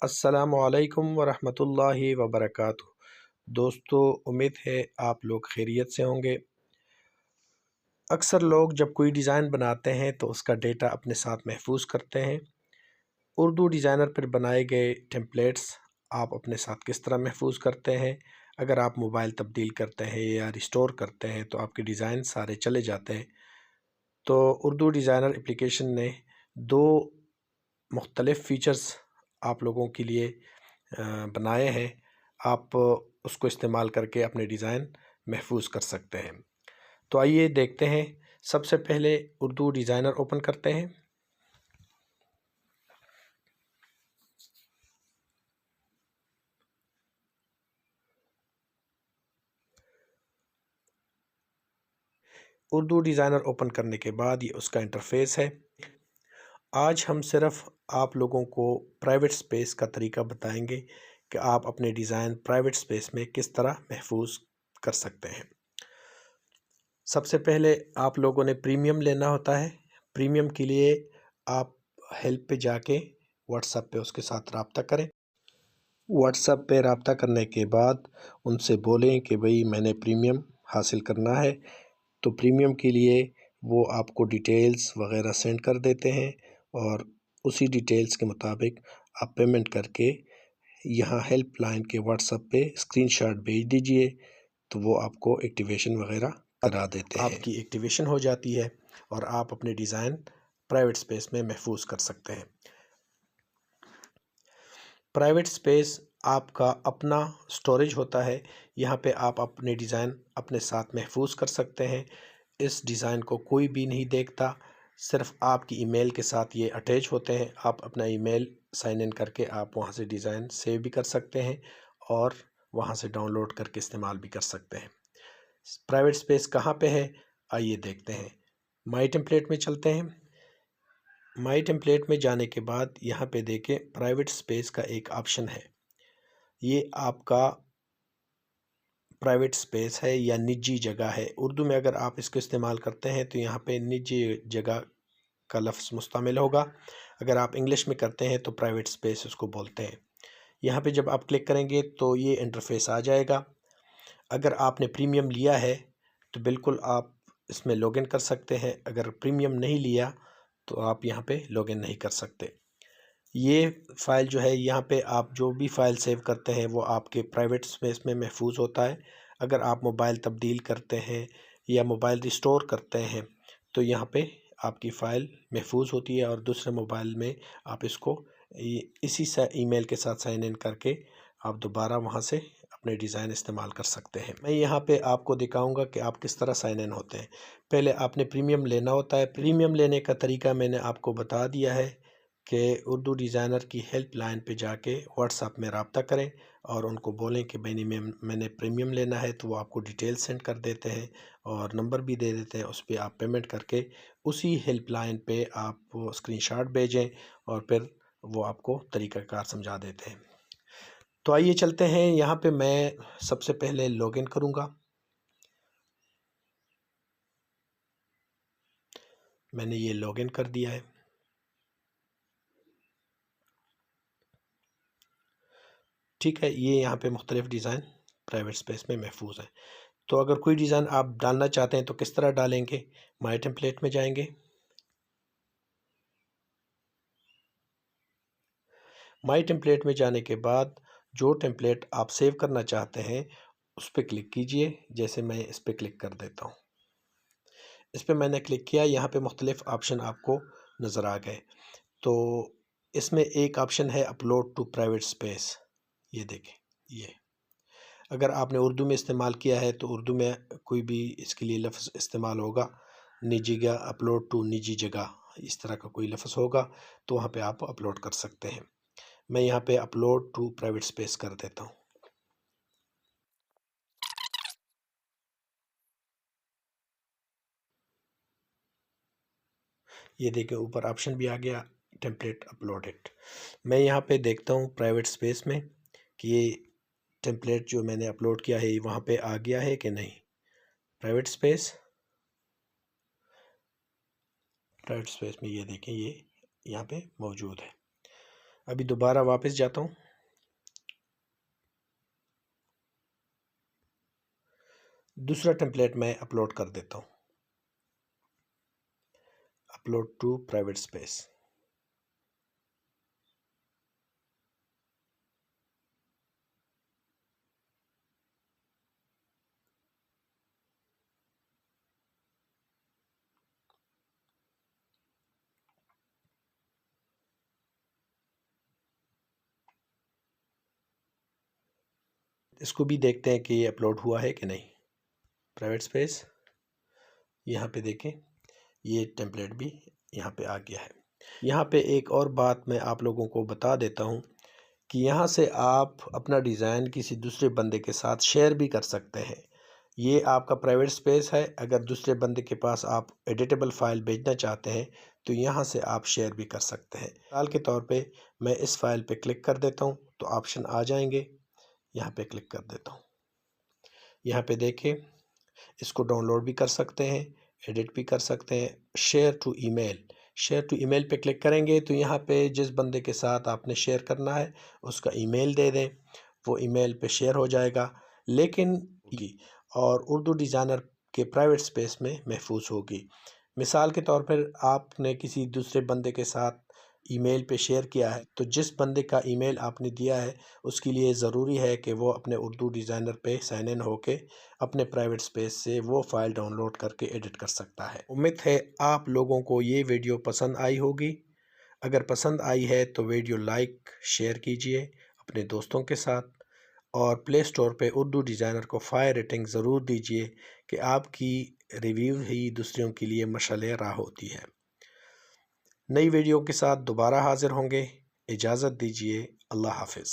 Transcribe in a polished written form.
السلام علیکم ورحمۃ اللہ وبرکاتہ۔ دوستو، امید ہے آپ لوگ خیریت سے ہوں گے۔ اکثر لوگ جب کوئی ڈیزائن بناتے ہیں تو اس کا ڈیٹا اپنے ساتھ محفوظ کرتے ہیں۔ اردو ڈیزائنر پر بنائے گئے ٹیمپلیٹس آپ اپنے ساتھ کس طرح محفوظ کرتے ہیں؟ اگر آپ موبائل تبدیل کرتے ہیں یا ریسٹور کرتے ہیں تو آپ کے ڈیزائن سارے چلے جاتے ہیں۔ تو اردو ڈیزائنر اپلیکیشن نے دو مختلف فیچرز آپ لوگوں کے لیے بنائے ہیں۔ آپ اس کو استعمال کر کے اپنے ڈیزائن محفوظ کر سکتے ہیں۔ تو آئیے دیکھتے ہیں۔ سب سے پہلے اردو ڈیزائنر اوپن کرتے ہیں۔ اردو ڈیزائنر اوپن کرنے کے بعد یہ اس کا انٹرفیس ہے۔ آج ہم صرف آپ لوگوں کو پرائیویٹ سپیس کا طریقہ بتائیں گے کہ آپ اپنے ڈیزائن پرائیویٹ سپیس میں کس طرح محفوظ کر سکتے ہیں۔ سب سے پہلے آپ لوگوں نے پریمیم لینا ہوتا ہے۔ پریمیم کے لیے آپ ہیلپ پہ جا کے واٹس ایپ پہ اس کے ساتھ رابطہ کریں۔ واٹس ایپ پہ رابطہ کرنے کے بعد ان سے بولیں کہ بھئی میں نے پریمیم حاصل کرنا ہے، تو پریمیم کے لیے وہ آپ کو ڈیٹیلز وغیرہ سینڈ کر دیتے ہیں، اور اسی ڈیٹیلز کے مطابق آپ پیمنٹ کر کے یہاں ہیلپ لائن کے واٹس ایپ پہ اسکرین شاٹ بھیج دیجئے، تو وہ آپ کو ایکٹیویشن وغیرہ کرا دیتے ہیں۔ آپ کی ایکٹیویشن ہو جاتی ہے اور آپ اپنے ڈیزائن پرائیویٹ سپیس میں محفوظ کر سکتے ہیں۔ پرائیویٹ سپیس آپ کا اپنا سٹوریج ہوتا ہے۔ یہاں پہ آپ اپنے ڈیزائن اپنے ساتھ محفوظ کر سکتے ہیں۔ اس ڈیزائن کو کوئی بھی نہیں دیکھتا، صرف آپ کی ای میل کے ساتھ یہ اٹیچ ہوتے ہیں۔ آپ اپنا ای میل سائن ان کر کے آپ وہاں سے ڈیزائن سیو بھی کر سکتے ہیں اور وہاں سے ڈاؤن لوڈ کر کے استعمال بھی کر سکتے ہیں۔ پرائیویٹ سپیس کہاں پہ ہے؟ آئیے دیکھتے ہیں۔ مائی ٹیمپلیٹ میں چلتے ہیں۔ مائی ٹیمپلیٹ میں جانے کے بعد یہاں پہ دیکھیں پرائیویٹ سپیس کا ایک آپشن ہے۔ یہ آپ کا پرائیویٹ سپیس ہے یا نجی جگہ ہے۔ اردو میں اگر آپ اس کو استعمال کرتے ہیں تو یہاں پہ نجی جگہ کا لفظ مستعمل ہوگا۔ اگر آپ انگلش میں کرتے ہیں تو پرائیویٹ سپیس اس کو بولتے ہیں۔ یہاں پہ جب آپ کلک کریں گے تو یہ انٹرفیس آ جائے گا۔ اگر آپ نے پریمیم لیا ہے تو بالکل آپ اس میں لاگ ان کر سکتے ہیں۔ اگر پریمیم نہیں لیا تو آپ یہاں پہ لاگ ان نہیں کر سکتے۔ یہ فائل جو ہے، یہاں پہ آپ جو بھی فائل سیو کرتے ہیں وہ آپ کے پرائیویٹ سپیس میں محفوظ ہوتا ہے۔ اگر آپ موبائل تبدیل کرتے ہیں یا موبائل ریسٹور کرتے ہیں تو یہاں پہ آپ کی فائل محفوظ ہوتی ہے، اور دوسرے موبائل میں آپ اس کو اسی ای میل کے ساتھ سائن ان کر کے آپ دوبارہ وہاں سے اپنے ڈیزائن استعمال کر سکتے ہیں۔ میں یہاں پہ آپ کو دکھاؤں گا کہ آپ کس طرح سائن ان ہوتے ہیں۔ پہلے آپ نے پریمیم لینا ہوتا ہے۔ پریمیم لینے کا طریقہ میں نے آپ کو بتا دیا ہے کہ اردو ڈیزائنر کی ہیلپ لائن پہ جا کے واٹس ایپ میں رابطہ کریں اور ان کو بولیں کہ میں نے پریمیم لینا ہے، تو وہ آپ کو ڈیٹیل سینڈ کر دیتے ہیں اور نمبر بھی دے دیتے ہیں۔ اس پہ آپ پیمنٹ کر کے اسی ہیلپ لائن پہ آپ اسکرین شاٹ بھیجیں اور پھر وہ آپ کو طریقہ کار سمجھا دیتے ہیں۔ تو آئیے چلتے ہیں۔ یہاں پہ میں سب سے پہلے لاگ ان کروں گا۔ میں نے یہ لاگ ان کر دیا ہے۔ ٹھیک ہے، یہ یہاں پہ مختلف ڈیزائن پرائیویٹ سپیس میں محفوظ ہیں۔ تو اگر کوئی ڈیزائن آپ ڈالنا چاہتے ہیں تو کس طرح ڈالیں گے؟ مائی ٹیمپلیٹ میں جائیں گے۔ مائی ٹیمپلیٹ میں جانے کے بعد جو ٹیمپلیٹ آپ سیو کرنا چاہتے ہیں اس پہ کلک کیجئے۔ جیسے میں اس پہ کلک کر دیتا ہوں۔ اس پہ میں نے کلک کیا، یہاں پہ مختلف آپشن آپ کو نظر آ گئے۔ تو اس میں ایک آپشن ہے اپلوڈ ٹو پرائیویٹ سپیس۔ یہ دیکھیں، یہ اگر آپ نے اردو میں استعمال کیا ہے تو اردو میں کوئی بھی اس کے لیے لفظ استعمال ہوگا، نجی جگہ، اپلوڈ ٹو نجی جگہ، اس طرح کا کوئی لفظ ہوگا تو وہاں پہ آپ اپلوڈ کر سکتے ہیں۔ میں یہاں پہ اپلوڈ ٹو پرائیویٹ سپیس کر دیتا ہوں۔ یہ دیکھیں اوپر آپشن بھی آ گیا، ٹیمپلیٹ اپلوڈڈ۔ میں یہاں پہ دیکھتا ہوں پرائیویٹ سپیس میں کہ یہ ٹیمپلیٹ جو میں نے اپلوڈ کیا ہے وہاں پہ آ گیا ہے کہ نہیں۔ پرائیویٹ سپیس میں یہ دیکھیں، یہ یہاں پہ موجود ہے۔ ابھی دوبارہ واپس جاتا ہوں، دوسرا ٹیمپلیٹ میں اپلوڈ کر دیتا ہوں، اپلوڈ ٹو پرائیویٹ اسپیس۔ اس کو بھی دیکھتے ہیں کہ یہ اپلوڈ ہوا ہے کہ نہیں۔ پرائیویٹ اسپیس، یہاں پہ دیکھیں یہ ٹیمپلیٹ بھی یہاں پہ آ گیا ہے۔ یہاں پہ ایک اور بات میں آپ لوگوں کو بتا دیتا ہوں کہ یہاں سے آپ اپنا ڈیزائن کسی دوسرے بندے کے ساتھ شیئر بھی کر سکتے ہیں۔ یہ آپ کا پرائیویٹ اسپیس ہے، اگر دوسرے بندے کے پاس آپ ایڈیٹیبل فائل بھیجنا چاہتے ہیں تو یہاں سے آپ شیئر بھی کر سکتے ہیں۔ مثال کے طور پہ میں اس فائل پہ کلک کر دیتا ہوں تو آپشن آ جائیں گے، یہاں پہ کلک کر دیتا ہوں۔ یہاں پہ دیکھیں اس کو ڈاؤن لوڈ بھی کر سکتے ہیں، ایڈٹ بھی کر سکتے ہیں۔ Share to e mail, share to e mail پہ کلک کریں گے تو یہاں پہ جس بندے کے ساتھ آپ نے شیئر کرنا ہے اس کا ای میل دے دیں، وہ ای میل پہ شیئر ہو جائے گا، لیکن اور اردو ڈیزائنر کے پرائیویٹ اسپیس میں محفوظ ہوگی۔ مثال کے طور پر آپ نے کسی دوسرے بندے کے ساتھ ای میل پہ شیئر کیا ہے تو جس بندے کا ای میل آپ نے دیا ہے اس کے لیے ضروری ہے کہ وہ اپنے اردو ڈیزائنر پہ سائن ان ہو کے اپنے پرائیویٹ اسپیس سے وہ فائل ڈاؤن لوڈ کر کے ایڈٹ کر سکتا ہے۔ امید ہے آپ لوگوں کو یہ ویڈیو پسند آئی ہوگی۔ اگر پسند آئی ہے تو ویڈیو لائک شیئر کیجئے اپنے دوستوں کے ساتھ، اور پلے سٹور پہ اردو ڈیزائنر کو 5 ریٹنگ ضرور دیجئے کہ آپ کی ریویو ہی دوسروں کے لیے مشعل راہ ہوتی ہے۔ نئی ویڈیو کے ساتھ دوبارہ حاضر ہوں گے، اجازت دیجئے، اللہ حافظ۔